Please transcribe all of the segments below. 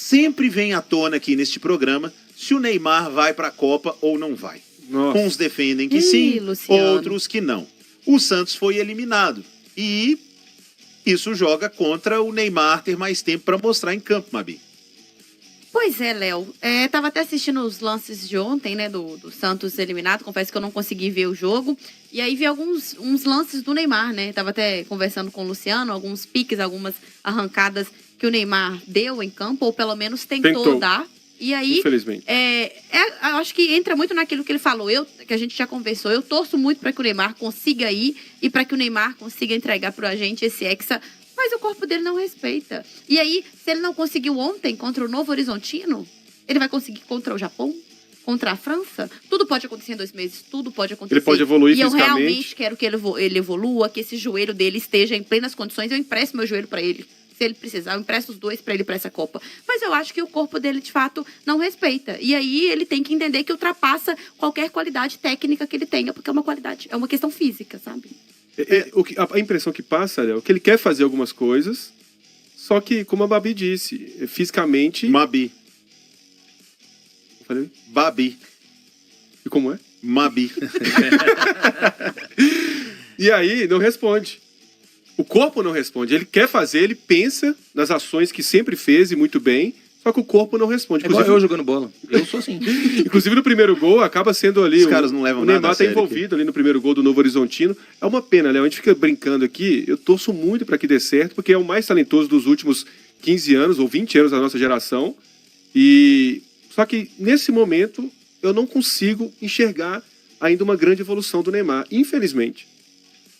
sempre vem à tona aqui neste programa se o Neymar vai para a Copa ou não vai. Nossa. Uns defendem que sim, Luciano. outros que não. O Santos foi eliminado e isso joga contra o Neymar ter mais tempo para mostrar em campo, Mabi. Pois é, Léo. Tava até assistindo os lances de ontem, né, do Santos eliminado. Confesso que eu não consegui ver o jogo. E aí vi uns lances do Neymar, né? Tava até conversando com o Luciano, alguns piques, algumas arrancadas que o Neymar deu em campo, ou pelo menos tentou dar. E aí, infelizmente. Eu acho que entra muito naquilo que ele falou, que a gente já conversou. Eu torço muito para que o Neymar consiga ir e para que o Neymar consiga entregar para a gente esse hexa, mas o corpo dele não respeita. E aí, se ele não conseguiu ontem contra o Novo Horizontino, ele vai conseguir contra o Japão? Contra a França? Tudo pode acontecer em 2 meses, tudo pode acontecer. Ele pode evoluir fisicamente. E eu realmente quero que ele evolua, que esse joelho dele esteja em plenas condições. Eu empresto meu joelho para ele. Se ele precisar, eu empresto os 2 para ele para essa Copa. Mas eu acho que o corpo dele, de fato, não respeita. E aí ele tem que entender que ultrapassa qualquer qualidade técnica que ele tenha, porque é uma questão física, sabe? A impressão que passa, Léo, é que ele quer fazer algumas coisas, só que, como a Babi disse, fisicamente... Mabi. Eu falei? Babi. E como é? Mabi. E aí, não responde. O corpo não responde. Ele quer fazer, ele pensa nas ações que sempre fez e muito bem, só que o corpo não responde. É igual eu jogando bola. Eu sou assim. Inclusive no primeiro gol, acaba sendo ali... Os caras não levam o nada Neymar a tá sério envolvido ali no primeiro gol do Novo Horizontino. É uma pena, Léo. A gente fica brincando aqui. Eu torço muito para que dê certo, porque é o mais talentoso dos últimos 15 anos ou 20 anos da nossa geração. Só que nesse momento eu não consigo enxergar ainda uma grande evolução do Neymar, infelizmente.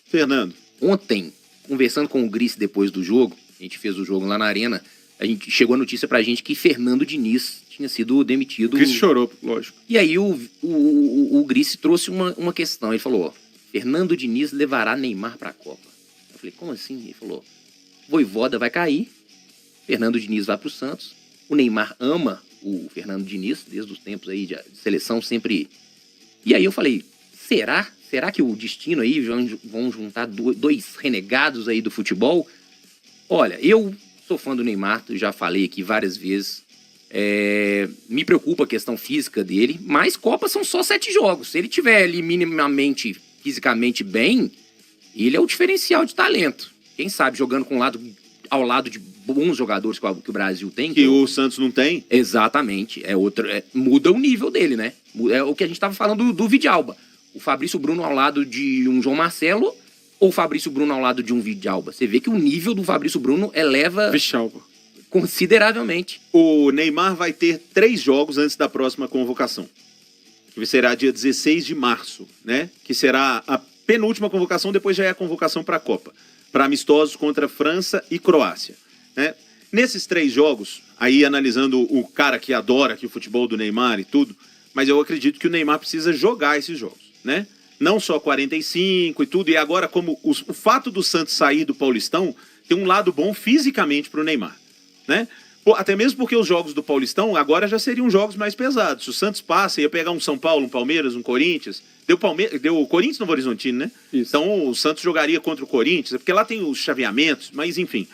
Fernando. Ontem, conversando com o Gris depois do jogo, a gente fez o jogo lá na Arena, a gente chegou a notícia pra gente que Fernando Diniz tinha sido demitido. O Gris chorou, lógico. E aí o Gris trouxe uma questão. Ele falou, Fernando Diniz levará Neymar pra Copa. Eu falei, como assim? Ele falou, Vojvoda vai cair, Fernando Diniz vai pro Santos, o Neymar ama o Fernando Diniz, desde os tempos aí de seleção sempre... E aí eu falei, será? Será que o destino aí vão juntar 2 renegados aí do futebol? Olha, eu sou fã do Neymar, já falei aqui várias vezes. Me preocupa a questão física dele, mas Copa são só 7 jogos. Se ele tiver ali minimamente, fisicamente bem, ele é o diferencial de talento. Quem sabe jogando ao lado de bons jogadores que o Brasil tem. Que o Santos não tem? Exatamente. Muda o nível dele, né? É o que a gente estava falando do Vidalba. O Fabrício Bruno ao lado de um João Marcelo ou o Fabrício Bruno ao lado de um Vidalba? Você vê que o nível do Fabrício Bruno eleva consideravelmente. O Neymar vai ter 3 jogos antes da próxima convocação, que será dia 16 de março, né? Que será a penúltima convocação, depois já é a convocação para a Copa, para amistosos contra França e Croácia, né? Nesses 3 jogos, aí analisando o cara que adora aqui o futebol do Neymar e tudo, mas eu acredito que o Neymar precisa jogar esses jogos, né? Não só 45 e tudo, e agora como o fato do Santos sair do Paulistão tem um lado bom fisicamente para o Neymar, né? Até mesmo porque os jogos do Paulistão agora já seriam jogos mais pesados. Se o Santos passa, ia pegar um São Paulo, um Palmeiras, um Corinthians. Deu o Corinthians no Novo Horizontino, né? Isso. Então o Santos jogaria contra o Corinthians, porque lá tem os chaveamentos, mas enfim.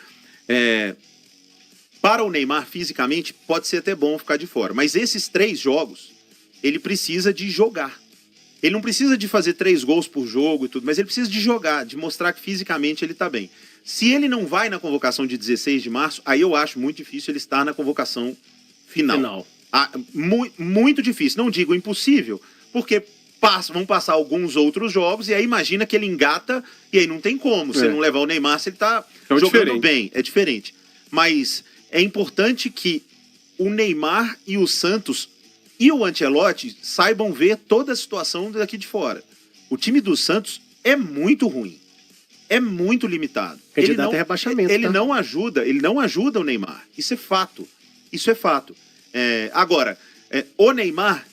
Para o Neymar, fisicamente, pode ser até bom ficar de fora. Mas esses 3 jogos, ele precisa de jogar. Ele não precisa de fazer 3 gols por jogo e tudo, mas ele precisa de jogar, de mostrar que fisicamente ele está bem. Se ele não vai na convocação de 16 de março, aí eu acho muito difícil ele estar na convocação final. Muito difícil. Não digo impossível, porque vão passar alguns outros jogos e aí imagina que ele engata e aí não tem como. Se ele não levar o Neymar, se ele está jogando bem. É diferente. Mas é importante que o Neymar e o Santos e o Ancelotti saibam ver toda a situação daqui de fora. O time do Santos é muito ruim. É muito limitado. Candidato a rebaixamento. Ele não ajuda o Neymar. Isso é fato. Agora, o Neymar,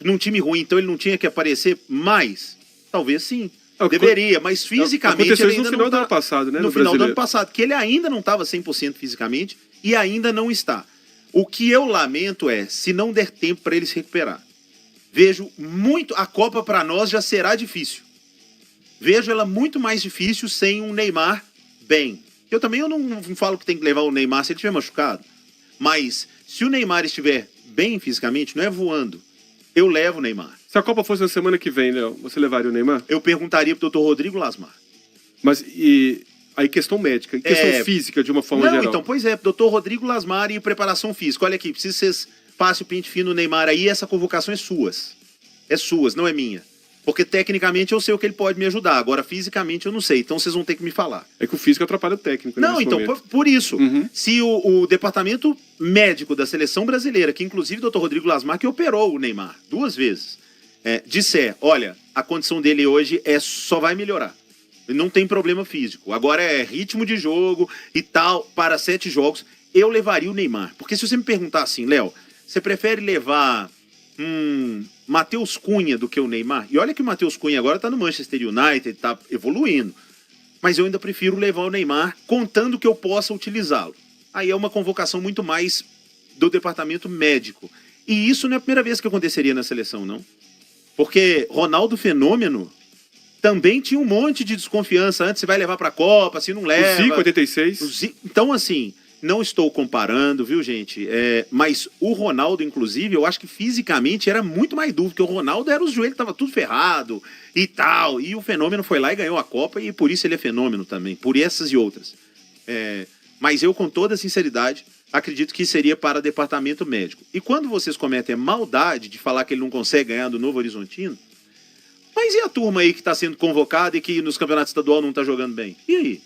num time ruim, então ele não tinha que aparecer mais? Talvez sim. Deveria, mas fisicamente ele ainda no final do ano passado, né? No final do ano passado, que ele ainda não estava 100% fisicamente e ainda não está. O que eu lamento é, se não der tempo para ele se recuperar. Vejo muito... A Copa para nós já será difícil. Vejo ela muito mais difícil sem um Neymar bem. Eu não falo que tem que levar o Neymar se ele estiver machucado. Mas Se o Neymar estiver bem fisicamente, não é voando, eu levo o Neymar. Se a Copa fosse na semana que vem, Léo, você levaria o Neymar? Eu perguntaria pro Dr. Rodrigo Lasmar. Mas e aí questão médica, e questão física de uma forma Não, geral? então, pois é, Dr. Rodrigo Lasmar e preparação física. Olha aqui, preciso que vocês passem o pente fino no Neymar aí, essa convocação é suas. É suas, não é minha. Porque tecnicamente eu sei o que ele pode me ajudar, agora fisicamente eu não sei, então vocês vão ter que me falar. É que o físico atrapalha o técnico. Não, nesse então, momento. por isso, Uhum. se o departamento médico da seleção brasileira, que inclusive o Dr. Rodrigo Lasmar, que operou o Neymar 2 vezes, disser, olha, a condição dele hoje só vai melhorar. Ele não tem problema físico. Agora é ritmo de jogo e tal, para 7 jogos, eu levaria o Neymar. Porque se você me perguntar assim, Léo, você prefere levar Matheus Cunha do que o Neymar? E olha que o Matheus Cunha agora tá no Manchester United, tá evoluindo. Mas eu ainda prefiro levar o Neymar, contando que eu possa utilizá-lo. Aí é uma convocação muito mais do departamento médico. E isso não é a primeira vez que aconteceria na seleção, não. Porque Ronaldo Fenômeno também tinha um monte de desconfiança. Antes, você vai levar pra Copa, se não leva. O Zico, 86. Então, assim, não estou comparando, viu, gente? Mas o Ronaldo, inclusive, eu acho que fisicamente era muito mais duro, porque o Ronaldo era os joelhos, tava tudo ferrado e tal. E o Fenômeno foi lá e ganhou a Copa, e por isso ele é fenômeno também, por essas e outras. Mas eu, com toda sinceridade, acredito que seria para departamento médico. E quando vocês cometem a maldade de falar que ele não consegue ganhar do Novo Horizontino, mas e a turma aí que está sendo convocada e que nos campeonatos estaduais não está jogando bem? E aí?